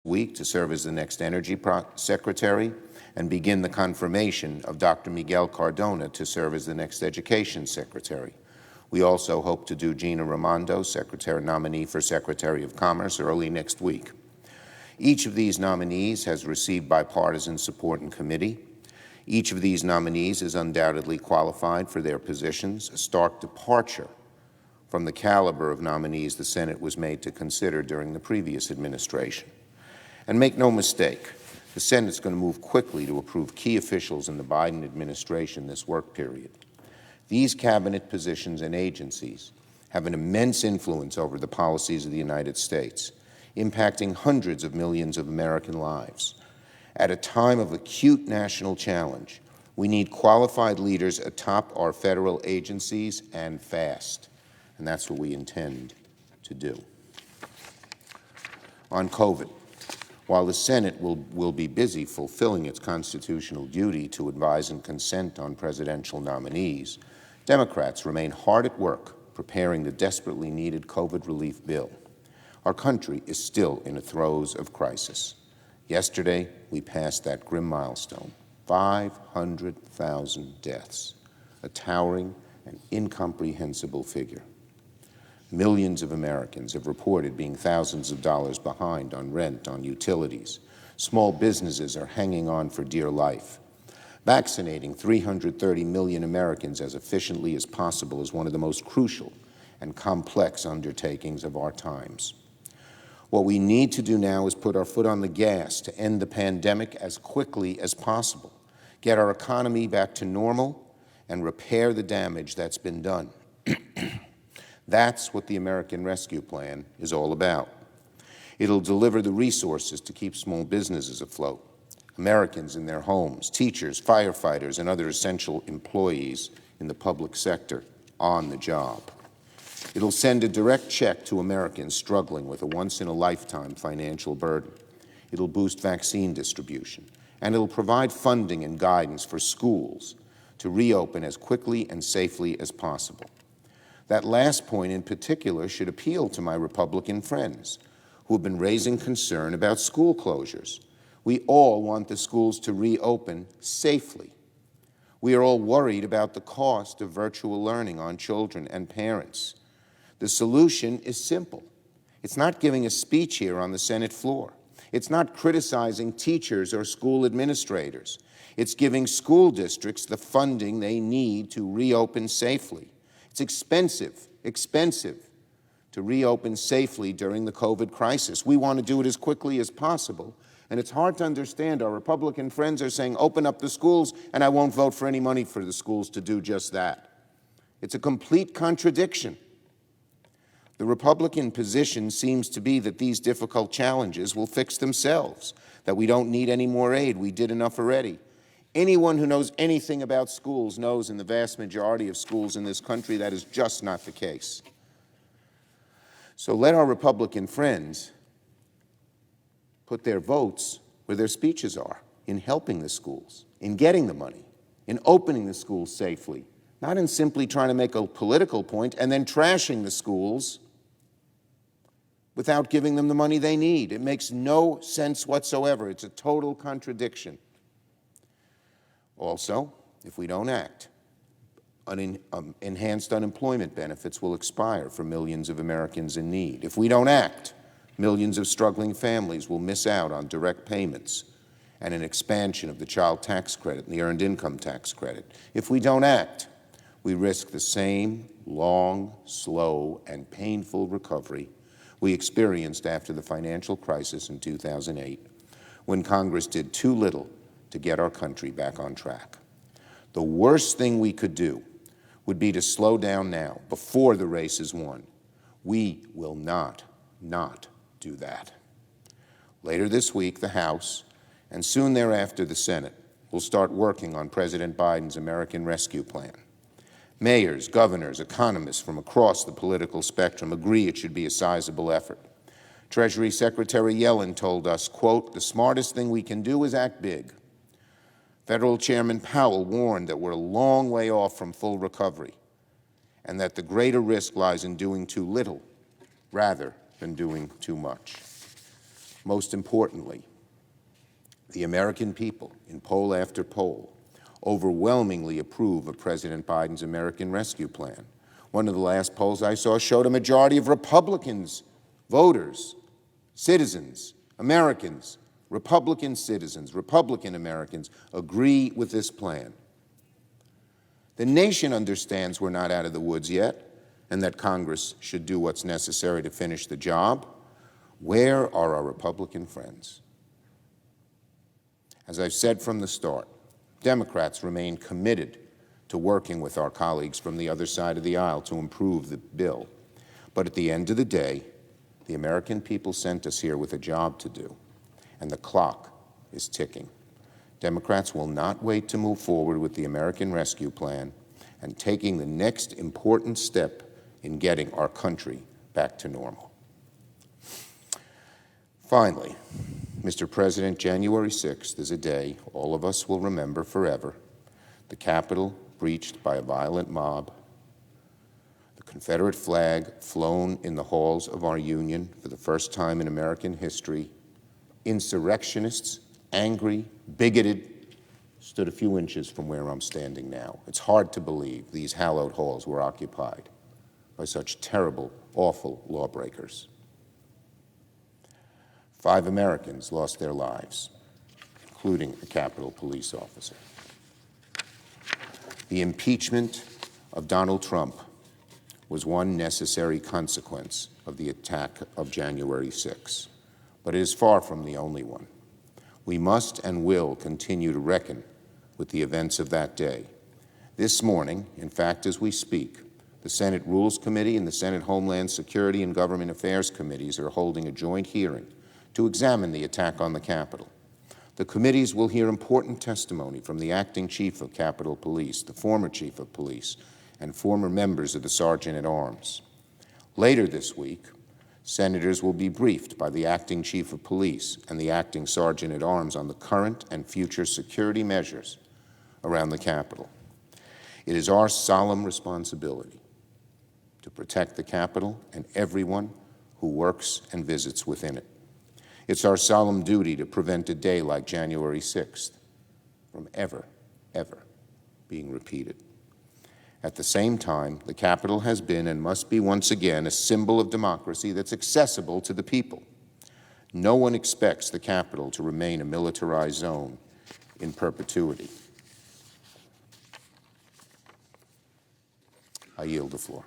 week to serve as the next Energy Secretary and begin the confirmation of Dr. Miguel Cardona to serve as the next Education Secretary. We also hope to do Gina Raimondo, nominee for Secretary of Commerce, early next week. Each of these nominees has received bipartisan support in committee. Each of these nominees is undoubtedly qualified for their positions, a stark departure from the caliber of nominees the Senate was made to consider during the previous administration. And make no mistake, the Senate's going to move quickly to approve key officials in the Biden administration this work period. These cabinet positions and agencies have an immense influence over the policies of the United States, impacting hundreds of millions of American lives. At a time of acute national challenge, we need qualified leaders atop our federal agencies and fast, and that's what we intend to do. On COVID, while the Senate will be busy fulfilling its constitutional duty to advise and consent on presidential nominees, Democrats remain hard at work preparing the desperately needed COVID relief bill. Our country is still in the throes of crisis. Yesterday, we passed that grim milestone, 500,000 deaths, a towering and incomprehensible figure. Millions of Americans have reported being thousands of dollars behind on rent, on utilities. Small businesses are hanging on for dear life. Vaccinating 330 million Americans as efficiently as possible is one of the most crucial and complex undertakings of our times. What we need to do now is put our foot on the gas to end the pandemic as quickly as possible, get our economy back to normal, and repair the damage that's been done. That's what the American Rescue Plan is all about. It'll deliver the resources to keep small businesses afloat, Americans in their homes, teachers, firefighters, and other essential employees in the public sector on the job. It'll send a direct check to Americans struggling with a once-in-a-lifetime financial burden. It'll boost vaccine distribution, and it'll provide funding and guidance for schools to reopen as quickly and safely as possible. That last point in particular should appeal to my Republican friends who have been raising concern about school closures. We all want the schools to reopen safely. We are all worried about the cost of virtual learning on children and parents. The solution is simple. It's not giving a speech here on the Senate floor. It's not criticizing teachers or school administrators. It's giving school districts the funding they need to reopen safely. It's expensive to reopen safely during the COVID crisis. We want to do it as quickly as possible, and it's hard to understand. Our Republican friends are saying, open up the schools, and I won't vote for any money for the schools to do just that. It's a complete contradiction. The Republican position seems to be that these difficult challenges will fix themselves, that we don't need any more aid, we did enough already. Anyone who knows anything about schools knows in the vast majority of schools in this country that is just not the case. So let our Republican friends put their votes where their speeches are, in helping the schools, in getting the money, in opening the schools safely, not in simply trying to make a political point and then trashing the schools without giving them the money they need. It makes no sense whatsoever. It's a total contradiction. Also, if we don't act, enhanced unemployment benefits will expire for millions of Americans in need. If we don't act, millions of struggling families will miss out on direct payments and an expansion of the child tax credit and the earned income tax credit. If we don't act, we risk the same long, slow, and painful recovery we experienced after the financial crisis in 2008, when Congress did too little to get our country back on track. The worst thing we could do would be to slow down now, before the race is won. We will not do that. Later this week, the House, and soon thereafter the Senate, will start working on President Biden's American Rescue Plan. Mayors, governors, economists from across the political spectrum agree it should be a sizable effort. Treasury Secretary Yellen told us, quote, "The smartest thing we can do is act big." Federal Chairman Powell warned that we're a long way off from full recovery and that the greater risk lies in doing too little rather than doing too much. Most importantly, the American people, in poll after poll, overwhelmingly approve of President Biden's American Rescue Plan. One of the last polls I saw showed a majority of Republicans, voters, citizens, Americans, Republican citizens, Republican Americans agree with this plan. The nation understands we're not out of the woods yet and that Congress should do what's necessary to finish the job. Where are our Republican friends? As I've said from the start, Democrats remain committed to working with our colleagues from the other side of the aisle to improve the bill. But at the end of the day, the American people sent us here with a job to do, and the clock is ticking. Democrats will not wait to move forward with the American Rescue Plan and taking the next important step in getting our country back to normal. Finally, Mr. President, January 6th is a day all of us will remember forever. The Capitol breached by a violent mob, the Confederate flag flown in the halls of our Union for the first time in American history, insurrectionists, angry, bigoted, stood a few inches from where I'm standing now. It's hard to believe these hallowed halls were occupied by such terrible, awful lawbreakers. 5 Americans lost their lives, including a Capitol police officer. The impeachment of Donald Trump was one necessary consequence of the attack of January 6, but it is far from the only one. We must and will continue to reckon with the events of that day. This morning, in fact, as we speak, the Senate Rules Committee and the Senate Homeland Security and Government Affairs Committees are holding a joint hearing to examine the attack on the Capitol. The committees will hear important testimony from the acting chief of Capitol Police, the former chief of police, and former members of the Sergeant-at-Arms. Later this week, senators will be briefed by the acting chief of police and the acting Sergeant-at-Arms on the current and future security measures around the Capitol. It is our solemn responsibility to protect the Capitol and everyone who works and visits within it. It's our solemn duty to prevent a day like January 6th from ever being repeated. At the same time, the Capitol has been and must be once again a symbol of democracy that's accessible to the people. No one expects the Capitol to remain a militarized zone in perpetuity. I yield the floor.